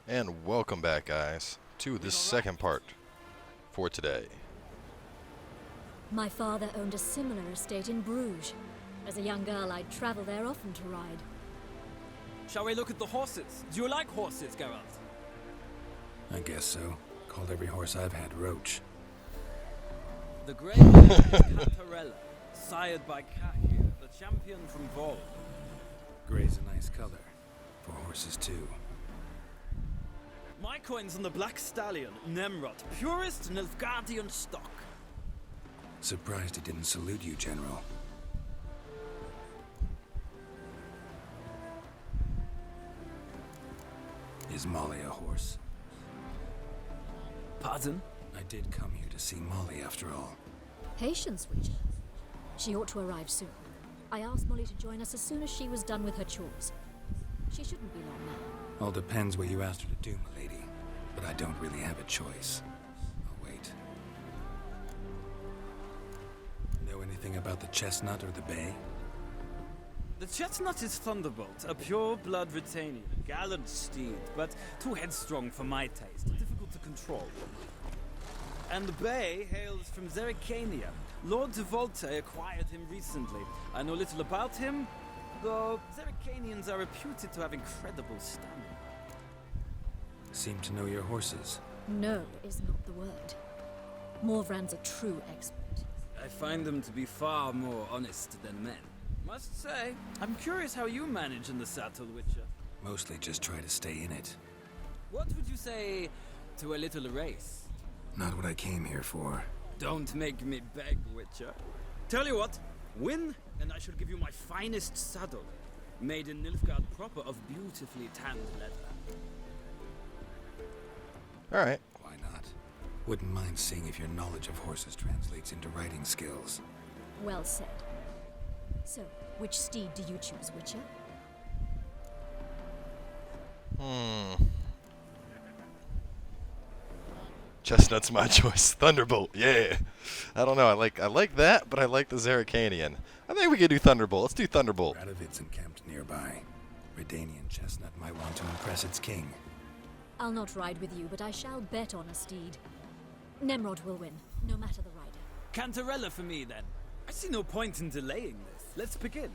And welcome back, guys, to the second part for today. My father owned a similar estate in Bruges. As a young girl, I'd travel there often to ride. Shall we look at the horses? Do you like horses, Geralt? I guess so. Called every horse I've had Roach. The grey one is Cantarella, sired by Kahir, the champion from Vol. Grey's a nice color. For horses, too. My coin's on the Black Stallion, Nemrod, purest Nilfgaardian stock. Surprised he didn't salute you, General. Is Molly a horse? Pardon? I did come here to see Molly, after all. Patience, Witcher. She ought to arrive soon. I asked Molly to join us as soon as she was done with her chores. She shouldn't be long now. All depends what you asked her to do, milady. But I don't really have a choice. I'll wait. Know anything about the chestnut or the bay? The chestnut is Thunderbolt, a pure-blood Retanian, gallant steed, but too headstrong for my taste, difficult to control. And the bay hails from Zerrikania. Lord de Volte acquired him recently. I know little about him, though Zerrikanians are reputed to have incredible stamina. Seem to know your horses. No is not the word. Morvran's a true expert. I find them to be far more honest than men. Must say, I'm curious how you manage in the saddle, Witcher. Mostly just try to stay in it. What would you say to a little race? Not what I came here for. Don't make me beg, Witcher. Tell you what, win, and I shall give you my finest saddle. Made in Nilfgaard proper of beautifully tanned leather. Alright. Why not? Wouldn't mind seeing if your knowledge of horses translates into riding skills. Well said. So, which steed do you choose, Witcher? Chestnut's my choice. Thunderbolt, yeah. I don't know, I like that, but I like the Zerrikanian. I think we could do Thunderbolt. Let's do Thunderbolt. Radovid's encamped nearby. Redanian chestnut might want to impress its king. I'll not ride with you, but I shall bet on a steed. Nemrod will win, no matter the rider. Cantarella for me, then. I see no point in delaying this. Let's begin.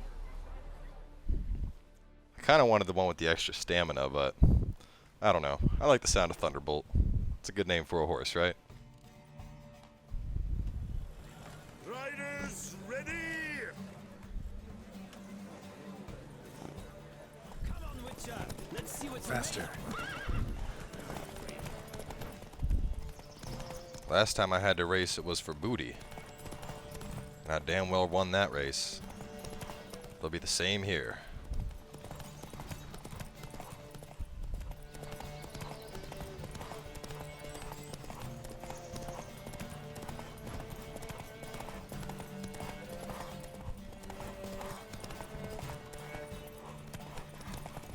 I kind of wanted the one with the extra stamina, but I don't know. I like the sound of Thunderbolt. It's a good name for a horse, right? Riders, ready! Come on, Witcher. Let's see what's Faster. Last time I had to race, it was for booty. And I damn well won that race. It'll be the same here.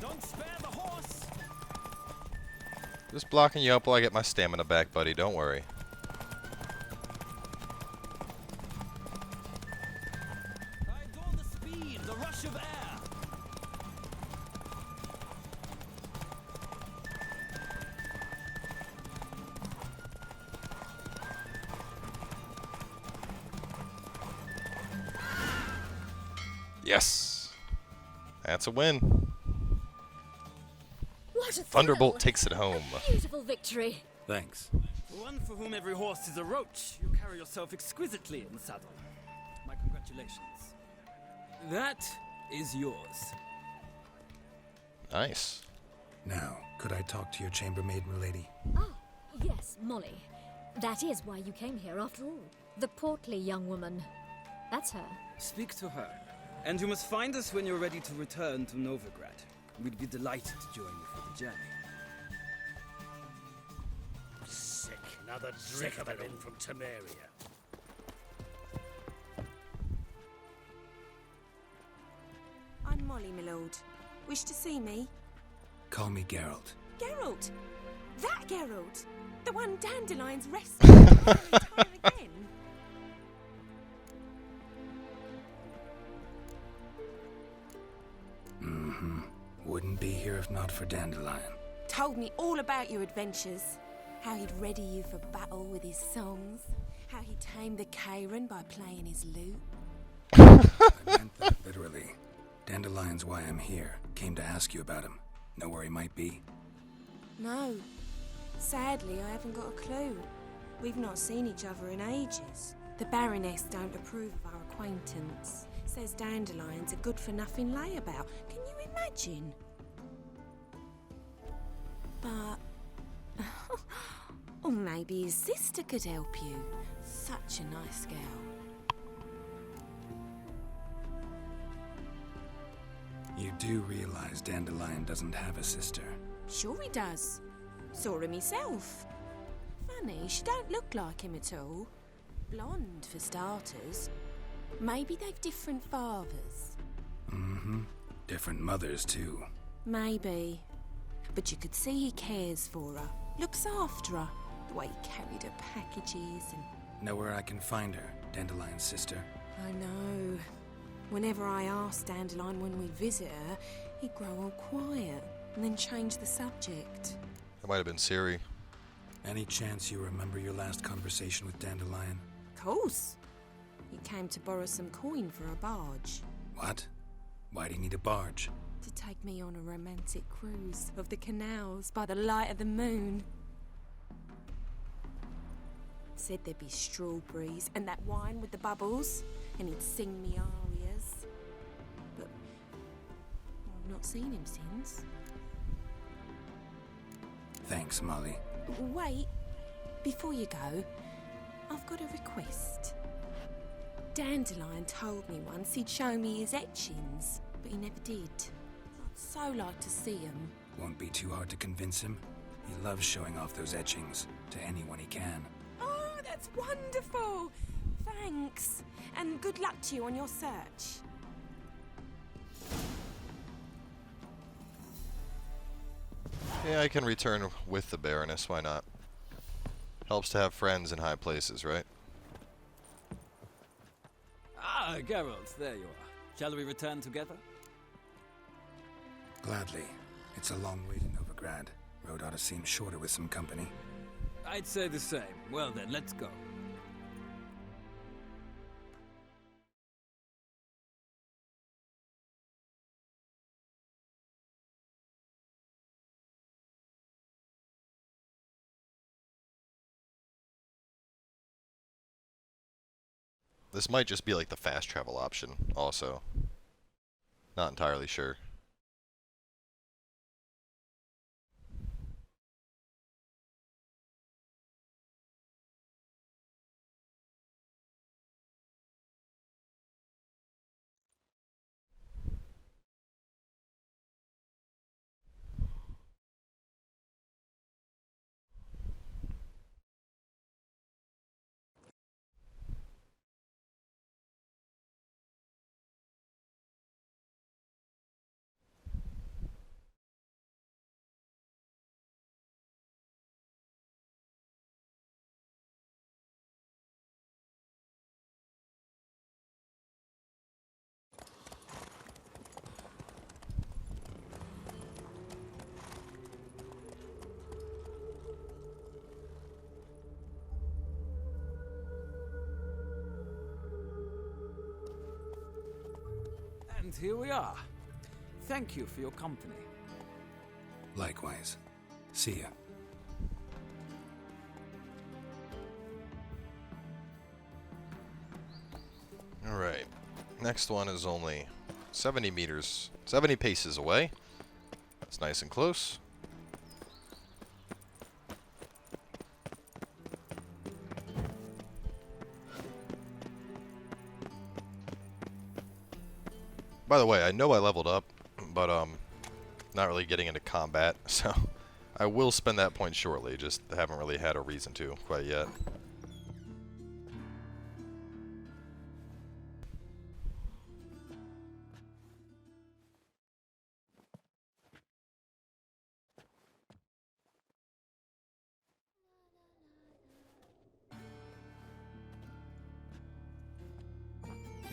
Don't spare the horse. Just blocking you up while I get my stamina back, buddy. Don't worry. I adore the speed, the rush of air. Yes! That's a win. What a Thunderbolt thrill! takes it home. Beautiful victory. Thanks. For one for whom every horse is a roach, you carry yourself exquisitely in the saddle. My congratulations. That is yours. Nice. Now, could I talk to your chambermaid, milady? Ah, yes, Molly. That is why you came here after all. The portly young woman. That's her. Speak to her. And you must find us when you're ready to return to Novigrad. We'd be delighted to join you for the journey. Sick. Another drifter in from Temeria. I'm Molly, my lord. Wish to see me? Call me Geralt. Geralt! That Geralt! The one Dandelion's rescued time and time again. Wouldn't be here if not for Dandelion. Told me all about your adventures. How he'd ready you for battle with his songs. How he tamed the Karen by playing his lute. I meant that literally. Dandelion's why I'm here. Came to ask you about him. Know where he might be? No. Sadly, I haven't got a clue. We've not seen each other in ages. The Baroness don't approve of our acquaintance. Says Dandelion's a good-for-nothing layabout. Can you imagine? But... or maybe his sister could help you. Such a nice girl. You do realize Dandelion doesn't have a sister. Sure he does. Saw him myself. Funny, she don't look like him at all. Blonde, for starters. Maybe they've different fathers. Mm-hmm. Different mothers, too. Maybe. But you could see he cares for her. Looks after her. The way he carried her packages and... Know where I can find her, Dandelion's sister? I know. Whenever I ask Dandelion when we visit her, he'd grow all quiet and then change the subject. That might have been Siri. Any chance you remember your last conversation with Dandelion? Of course. He came to borrow some coin for a barge. What? Why do you need a barge? To take me on a romantic cruise of the canals by the light of the moon. Said there'd be strawberries and that wine with the bubbles, and he'd sing me arias. But I've not seen him since. Thanks, Molly. Wait, before you go, I've got a request. Dandelion told me once he'd show me his etchings, but he never did. I'd so like to see them. Won't be too hard to convince him. He loves showing off those etchings to anyone he can. Oh, that's wonderful! Thanks, and good luck to you on your search. Yeah, I can return with the Baroness, why not? Helps to have friends in high places, right? Ah, Geralt, there you are. Shall we return together? Gladly. It's a long way to Novigrad. Road ought to seem shorter with some company. I'd say the same. Well then, let's go. This might just be like the fast travel option, also. Not entirely sure. And here we are. Thank you for your company. Likewise. See ya. Alright. Next one is only 70 meters, 70 paces away. That's nice and close. By the way, I know I leveled up, but not really getting into combat, so I will spend that point shortly, just haven't really had a reason to quite yet.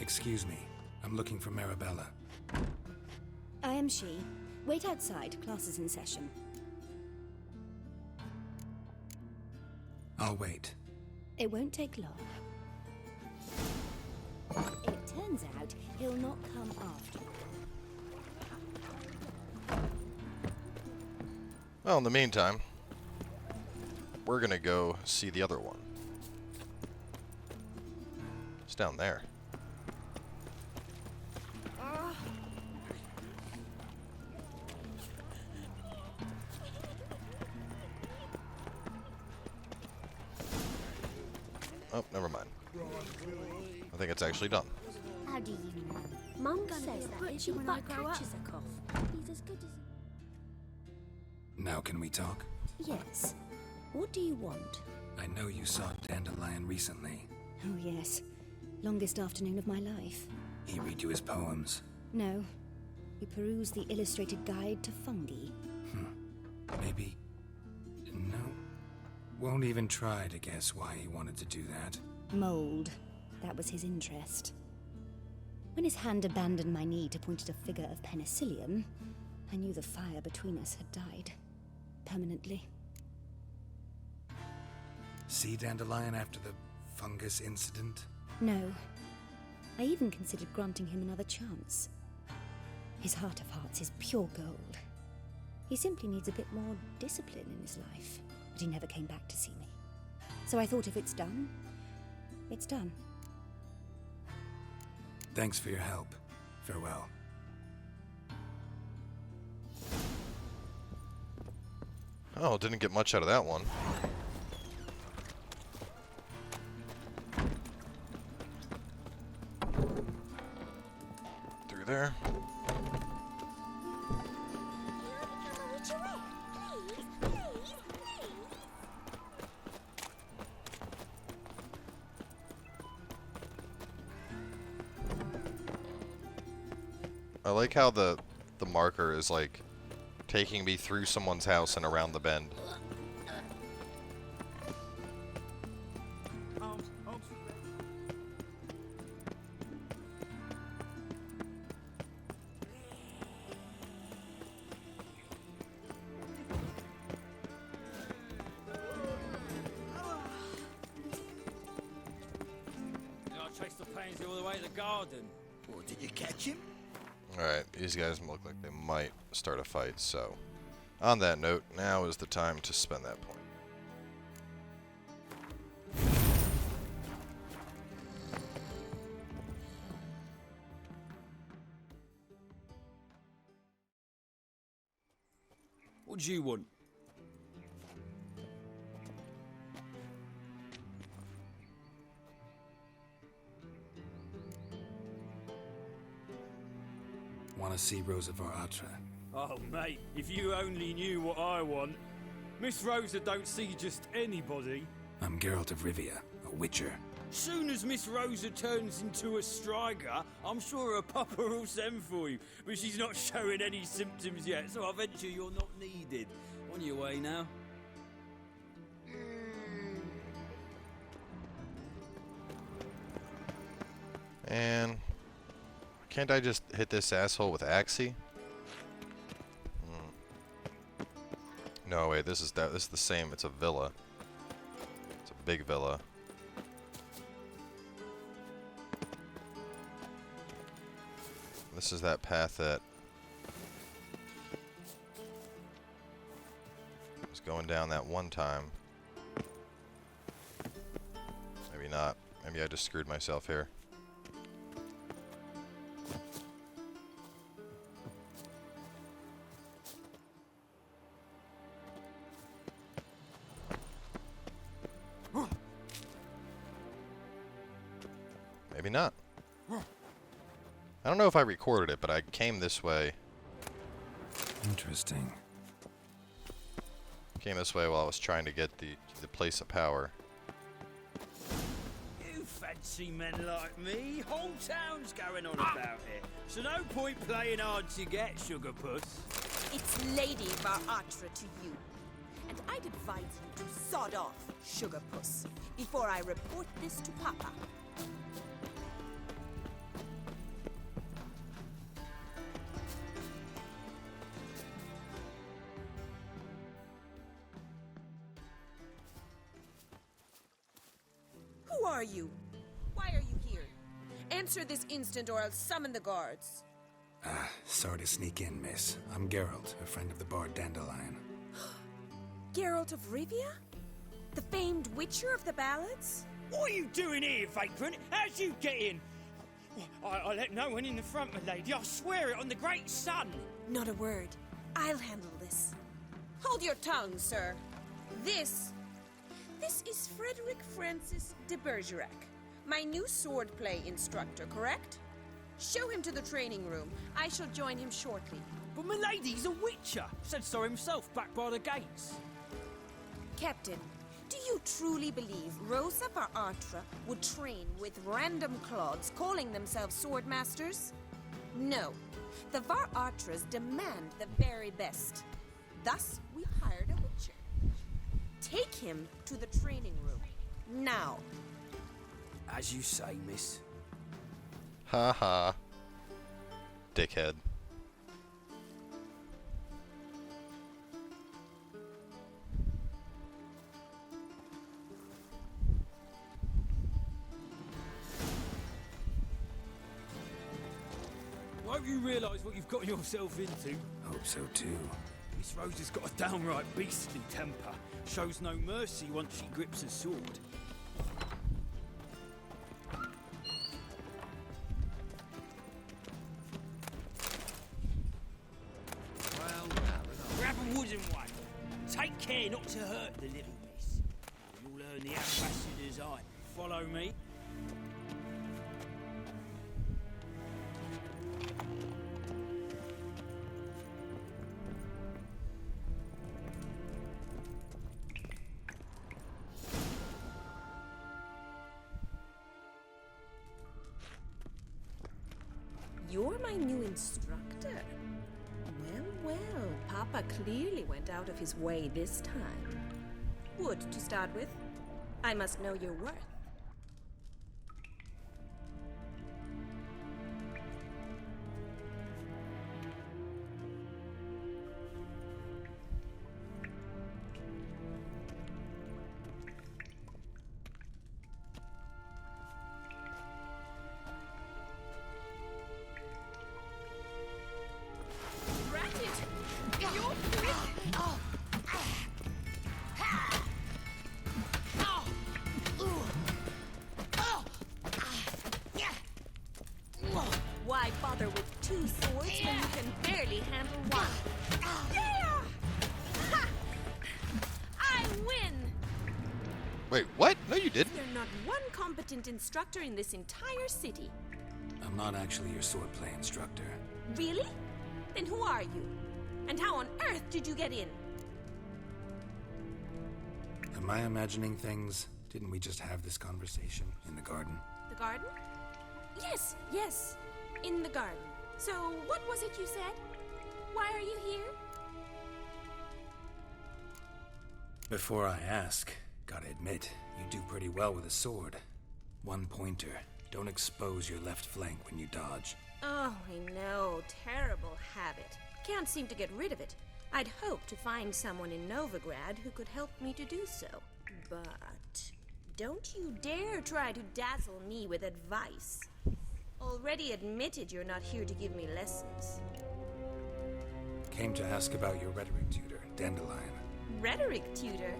Excuse me. I'm looking for Marabella. I am she. Wait outside. Class is in session. I'll wait. It won't take long. It turns out he'll not come after you. Well, in the meantime, we're gonna go see the other one. It's down there. Oh, never mind. I think it's actually done. How do you know? Mum says that if your butt catches a cough, he's as good as... Now can we talk? Yes. What do you want? I know you saw Dandelion recently. Oh, yes. Longest afternoon of my life. He read you his poems. No. We perused the illustrated guide to fungi. Maybe... No. Won't even try to guess why he wanted to do that. Mold. That was his interest. When his hand abandoned my knee to point at a figure of penicillium, I knew the fire between us had died. Permanently. See Dandelion after the fungus incident? No. I even considered granting him another chance. His heart of hearts is pure gold. He simply needs a bit more discipline in his life. But he never came back to see me. So I thought if it's done, it's done. Thanks for your help. Farewell. Oh, didn't get much out of that one. Through there. I like how the marker is like taking me through someone's house and around the bend. I chased the pansy all the way to the garden. Or did you catch him? Alright, these guys look like they might start a fight, so... On that note, now is the time to spend that point. What do you want? Want to see Rosa Varatra? Oh, mate, if you only knew what I want. Miss Rosa don't see just anybody. I'm Geralt of Rivia, a witcher. Soon as Miss Rosa turns into a striker, I'm sure her papa will send for you. But she's not showing any symptoms yet, so I venture you're not needed. On your way now. And... Can't I just hit this asshole with Axie? No, wait, this is the same. It's a villa. It's a big villa. This is that path that was going down that one time. Maybe not. Maybe I just screwed myself here. Maybe not. I don't know if I recorded it, but I came this way. Interesting. Came this way while I was trying to get the place of power. You fancy men like me? Whole town's going on about it. So no point playing hard to get, sugar puss. It's Lady Varatra to you. And I'd advise you to sod off, sugar puss, before I report this to Papa. are you? Why are you here? Answer this instant or I'll summon the guards. Sorry to sneak in, miss. I'm Geralt, a friend of the bard Dandelion. Geralt of Rivia? The famed witcher of the ballads? What are you doing here, vagrant? How'd you get in? I let no one in the front, my lady. I swear it on the great sun. Not a word. I'll handle this. Hold your tongue, sir. This is Frederick Francis de Bergerac, my new swordplay instructor, correct? Show him to the training room. I shall join him shortly. But my lady's a witcher. Said so himself back by the gates. Captain, do you truly believe Rosa Artra would train with random clods calling themselves sword masters? No. The Var Artras demand the very best. Thus, we hired a witcher. Take him to the training room. Now. As you say, miss. Ha ha. Dickhead. Won't you realise what you've got yourself into? Hope so too. Miss Rosa's got a downright beastly temper. Shows no mercy once she grips a sword. Well, Grab a wooden one. Take care not to hurt the little miss. You'll earn the ambassador's eye. Follow me. You're my new instructor. Well, Papa clearly went out of his way this time. Wood, to start with. I must know your worth. Why bother with two swords when you can barely handle one? Yeah! Ha! I win! Wait, what? No, you didn't. There's not one competent instructor in this entire city. I'm not actually your swordplay instructor. Really? Then who are you? And how on earth did you get in? Am I imagining things? Didn't we just have this conversation in the garden? The garden? Yes. In the garden. So, what was it you said? Why are you here? Before I ask, gotta admit, you do pretty well with a sword. One pointer. Don't expose your left flank when you dodge. Oh, I know. Terrible habit. Can't seem to get rid of it. I'd hoped to find someone in Novigrad who could help me to do so. But don't you dare try to dazzle me with advice. Already admitted you're not here to give me lessons. Came to ask about your rhetoric tutor, Dandelion. Rhetoric tutor?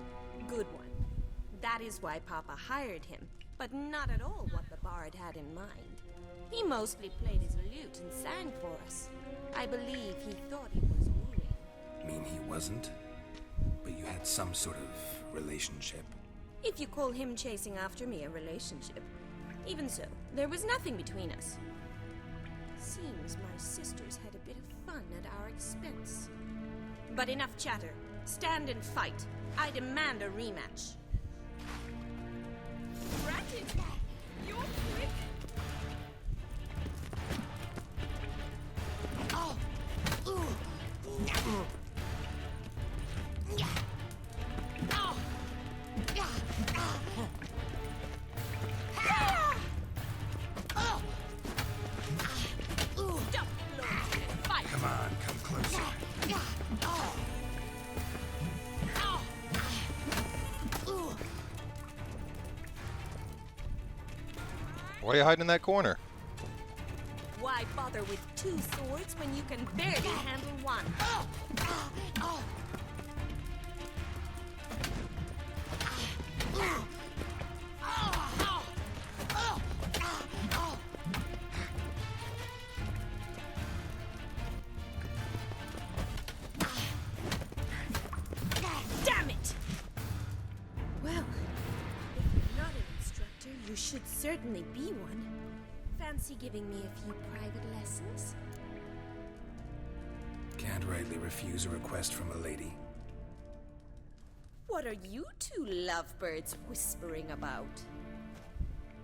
Good one. That is why Papa hired him, but not at all what the bard had in mind. He mostly played his lute and sang for us. I believe he thought he was wooing. Mean he wasn't? But you had some sort of relationship. If you call him chasing after me a relationship. Even so, there was nothing between us. Seems my sisters had a bit of fun at our expense. But enough chatter. Stand and fight. I demand a rematch. Ratted! You're quick! Oh! Ooh! Oh! Come on, come closer. Why are you hiding in that corner? Why bother with two swords when you can barely handle one? Damn it! Well, if you're not an instructor, you should certainly be one. Fancy giving me a few private lessons? Can't rightly refuse a request from a lady. What are you two lovebirds whispering about?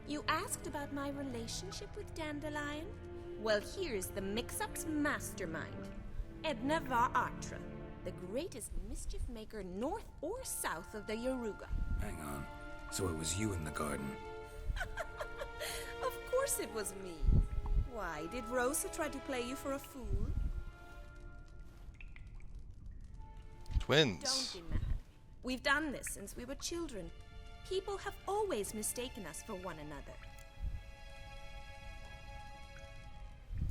You asked about my relationship with Dandelion? Well, here's the mix-up's mastermind. Edna var Atra, the greatest mischief maker north or south of the Yaruga. Hang on. So it was you in the garden? Of course it was me. Why, did Rosa try to play you for a fool? Twins. Don't be mad. We've done this since we were children. People have always mistaken us for one another.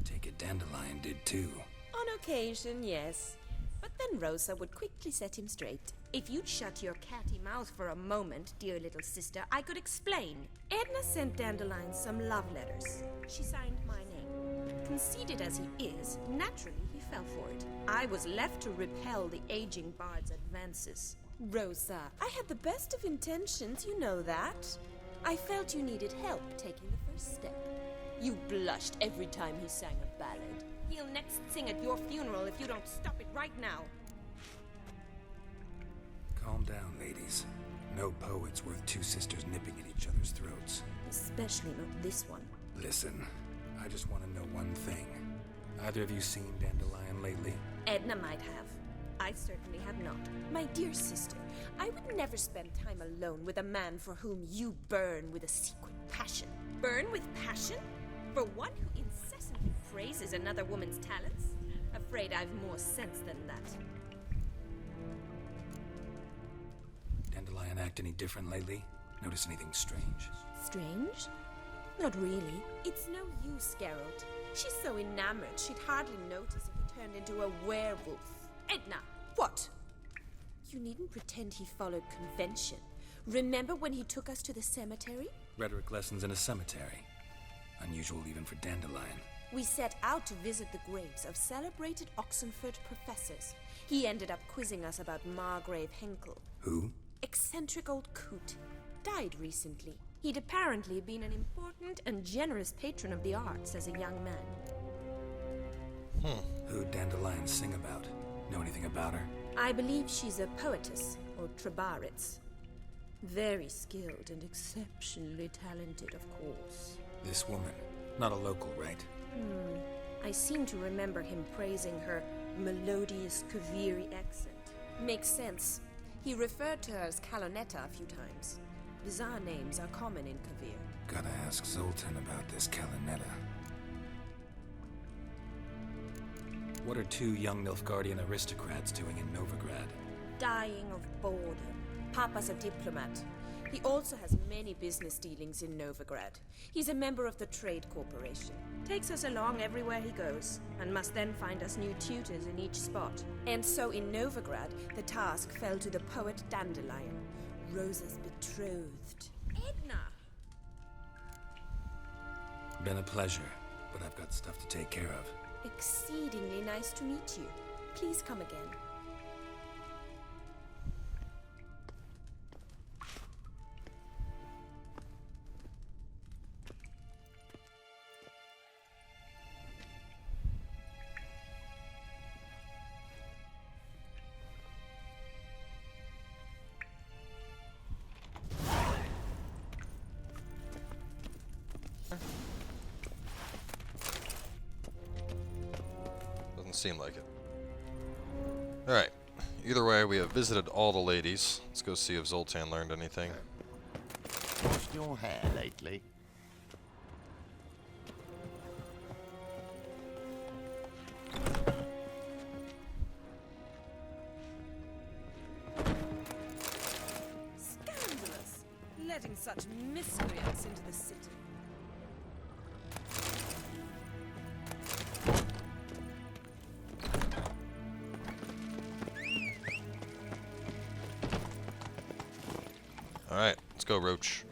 Take it Dandelion did too. On occasion, yes. But then Rosa would quickly set him straight. If you'd shut your catty mouth for a moment, dear little sister, I could explain. Edna sent Dandelion some love letters. She signed my name. Conceited as he is, naturally he fell for it. I was left to repel the aging bard's advances. Rosa, I had the best of intentions, you know that. I felt you needed help taking the first step. You blushed every time he sang a ballad. He'll next sing at your funeral if you don't stop it right now. Calm down, ladies. No poet's worth two sisters nipping at each other's throats. Especially not this one. Listen, I just want to know one thing. Either of you seen Dandelion lately? Edna might have. I certainly have not. My dear sister, I would never spend time alone with a man for whom you burn with a secret passion. Burn with passion? For one who incessantly praises another woman's talents? Afraid I've more sense than that. Dandelion act any different lately? Notice anything strange? Strange? Not really. It's no use, Geralt. She's so enamored she'd hardly notice if he turned into a werewolf. Edna, what? You needn't pretend he followed convention. Remember when he took us to the cemetery? Rhetoric lessons in a cemetery. Unusual even for Dandelion. We set out to visit the graves of celebrated Oxenford professors. He ended up quizzing us about Margrave Henkel. Who? Eccentric old coot. Died recently. He'd apparently been an important and generous patron of the arts as a young man. Who'd Dandelion sing about? Know anything about her? I believe she's a poetess, or trabaritz. Very skilled and exceptionally talented, of course. This woman. Not a local, right? I seem to remember him praising her melodious Kaviri accent. Makes sense. He referred to her as Calonetta a few times. Bizarre names are common in Kavir. Gotta ask Zoltan about this Calonetta. What are two young Nilfgaardian aristocrats doing in Novigrad? Dying of boredom. Papa's a diplomat. He also has many business dealings in Novigrad. He's a member of the Trade Corporation. Takes us along everywhere he goes, and must then find us new tutors in each spot. And so in Novigrad, the task fell to the poet Dandelion, Rosa's betrothed. Edna! Been a pleasure, but I've got stuff to take care of. Exceedingly nice to meet you. Please come again. Seem like it. Alright. Either way, we have visited all the ladies. Let's go see if Zoltan learned anything. Washed your hair lately? Scandalous! Letting such miscreants into the city. Let's go, Roach.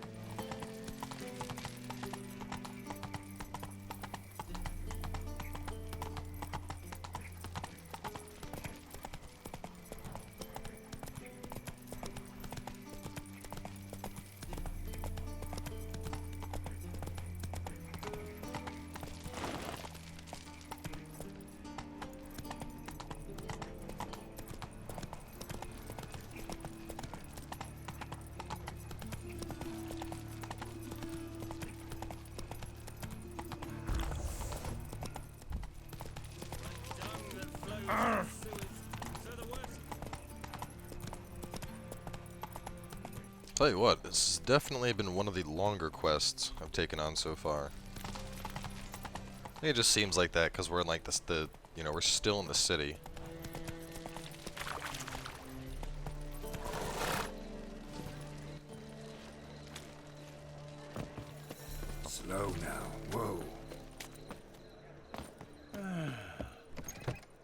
Tell you what, this has definitely been one of the longer quests I've taken on so far. I think it just seems like that because we're in like you know, we're still in the city. Slow now. Whoa.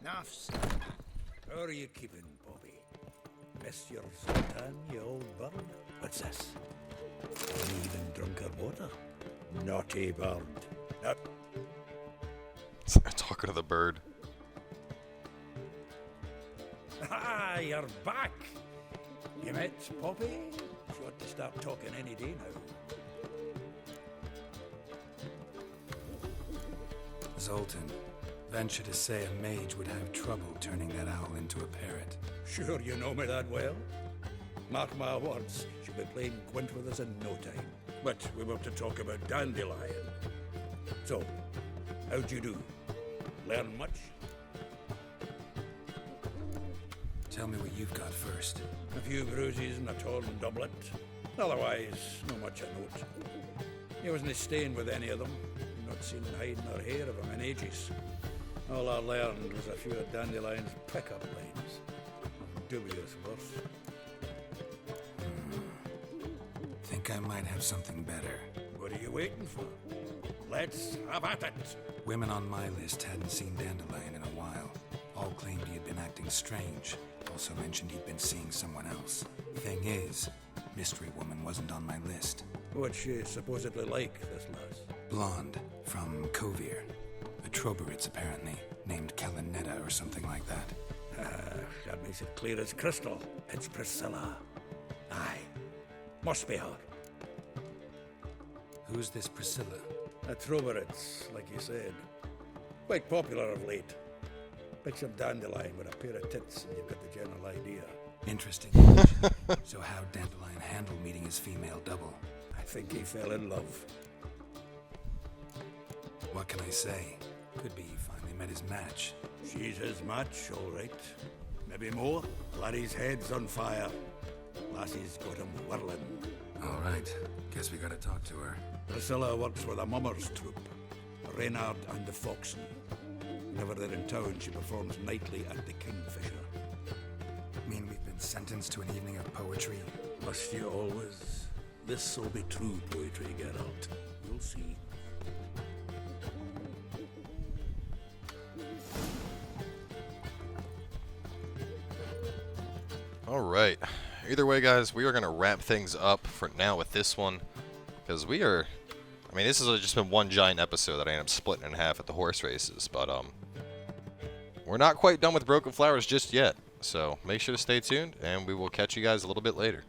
Nuffs. How are you keeping, Bobby? Missed your suntan, you old bird? What's this? Haven't even drunk her water? Naughty bird. Talking to the bird. Ah, you're back. You met Poppy? She ought to start talking any day now. Zoltan, venture to say a mage would have trouble turning that owl into a parrot. Sure you know me that well. Mark my words, she'll be playing quint with us in no time. But we were to talk about Dandelion. So, how'd you do? Learn much? Tell me what you've got first. A few bruises and a torn doublet. Otherwise, not much of note. He wasn't staying with any of them. Not seen hiding or hair of him in ages. All I learned was a few of Dandelion's pickup lines. Of dubious worth. Think I might have something better. What are you waiting for? Let's have at it! Women on my list hadn't seen Dandelion in a while. All claimed he had been acting strange. Also mentioned he'd been seeing someone else. Thing is, Mystery Woman wasn't on my list. What's she supposedly like, this lass? Blonde, from Kovir. A Troberitz, apparently, named Kalanetta or something like that. That makes it clear as crystal. It's Priscilla. Aye. Must be her. Who's this Priscilla? A Troberitz, like you said. Quite popular of late. Picture Dandelion with a pair of tits and you've got the general idea. Interesting. So how'd Dandelion handle meeting his female double? I think he fell in love. What can I say? Could be he finally met his match. She's his match, all right. Maybe more. Laddie's head's on fire. Lassie's got him whirling. All right. Guess we gotta talk to her. Priscilla works with a mummers troupe. Reynard and the Foxen. Whenever they're in town, she performs nightly at the Kingfisher. Mean we've been sentenced to an evening of poetry? Must you always? This'll be true poetry, Geralt. You'll see. Alright. Either way, guys, we are going to wrap things up for now with this one. Because we are... I mean, this has just been one giant episode that I ended up splitting in half at the horse races. But, we're not quite done with Broken Flowers just yet. So, make sure to stay tuned, and we will catch you guys a little bit later.